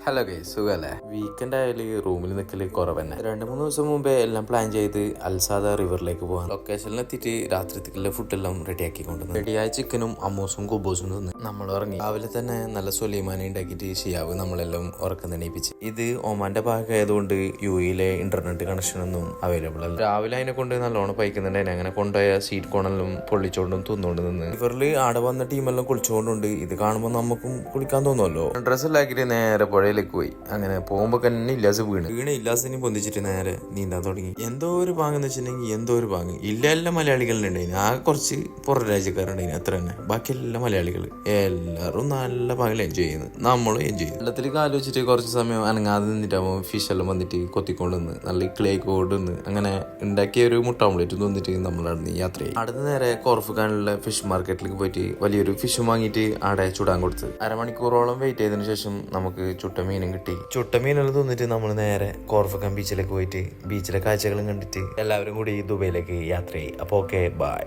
Hello guys, സുഖല്ലേ? Weekend ആയാലും റൂമിൽ നിൽക്കല് കുറവ് തന്നെ. 2-3 ദിവസം മുമ്പേ എല്ലാം പ്ലാൻ ചെയ്ത് അൽസാദ റിവറിലേക്ക് പോകാൻ ലൊക്കേഷനിൽ എത്തിയിട്ട് രാത്രിക്കുള്ള ഫുഡെല്ലാം റെഡിയാക്കി കൊണ്ടുവന്നു. റെഡിയായ ചിക്കനും അമ്മൂസും കുബൂസും തിന്ന് നമ്മൾ ഉറങ്ങി. രാവിലെ തന്നെ നല്ല സുലൈമാനി ഉണ്ടാക്കിയിട്ട് ഷിയാവ് നമ്മളെല്ലാം ഉറക്കം തെണീപ്പിച്ച്. ഇത് ഒമാന്റെ ഭാഗമായതുകൊണ്ട് യു എയിലെ ഇന്റർനെറ്റ് കണക്ഷൻ ഒന്നും അവൈലബിൾ അല്ല. രാവിലെ അതിനെ കൊണ്ട് നല്ലോണം പൈക്കുന്നുണ്ടായിരുന്നു. അങ്ങനെ കൊണ്ടുപോയ സീറ്റ് കോണെല്ലാം പൊള്ളിച്ചോണ്ടും തിന്നോണ്ട് നിന്ന് റിവറിൽ ആടെ വന്ന ടീമെല്ലാം കുളിച്ചുകൊണ്ടുണ്ട്. ഇത് കാണുമ്പോൾ നമുക്കും കുളിക്കാൻ തോന്നുമല്ലോ. ഡ്രസ്സെല്ലാം ആക്കിയിട്ട് നേരെ പുഴയിലേക്ക് പോയി. അങ്ങനെ പോകുമ്പോ തന്നെ ഇല്ലാസ് വീണ് ഇല്ലാസിനെ പൊന്തിച്ചിട്ട് നേരെ നീന്താൻ തുടങ്ങി. എന്തോ ഒരു പാങ്ങെന്ന് വെച്ചിട്ടുണ്ടെങ്കിൽ എന്തോ ഒരു പാങ്ങ് ഇല്ല. എല്ലാം മലയാളികളുണ്ടായിന്. ആ കുറച്ച് പുറം രാജ്യക്കാരുണ്ടായിന്, അത്ര തന്നെ. ബാക്കി എല്ലാം മലയാളികൾ. എല്ലാവരും നല്ല പാങ്ങിൽ എൻജോയ് ചെയ്യുന്നു, നമ്മളും എൻജോയ് ചെയ്യുന്നു. വെള്ളത്തിൽ കാല് വെച്ചിട്ട് കുറച്ച് സമയം അനങ്ങാതെ നിന്നിട്ടാകുമ്പോൾ ഫിഷ് എല്ലാം വന്നിട്ട് കൊത്തിക്കൊണ്ട് നിന്ന് നല്ല ക്ലേ കോഡ് നിന്ന് അങ്ങനെ ഉണ്ടാക്കിയ ഒരു മുട്ട ഓംലേറ്റ് തന്നിട്ട് നമ്മൾ നടന്ന് യാത്ര ചെയ്യും. അടുത്ത് നേരെ കോർഫുഖാനിലുള്ള ഫിഷ് മാർക്കറ്റിലേക്ക് പോയിട്ട് വലിയൊരു ഫിഷ് വാങ്ങിയിട്ട് ആടെ ചുടാൻ കൊടുത്ത് അരമണിക്കൂറോളം വെയിറ്റ് ചെയ്തതിനു ശേഷം നമുക്ക് ചുട്ട മീനും കിട്ടി. ചുട്ട മീനെല്ലാം തിന്നിട്ട് നമ്മൾ നേരെ കോർഫുഖാൻ ബീച്ചിലേക്ക് പോയിട്ട് ബീച്ചിലെ കാഴ്ചകളും കണ്ടിട്ട് എല്ലാവരും കൂടി ദുബൈയിലേക്ക് യാത്ര ചെയ്യും. അപ്പോൾ ഓക്കെ, ബൈ.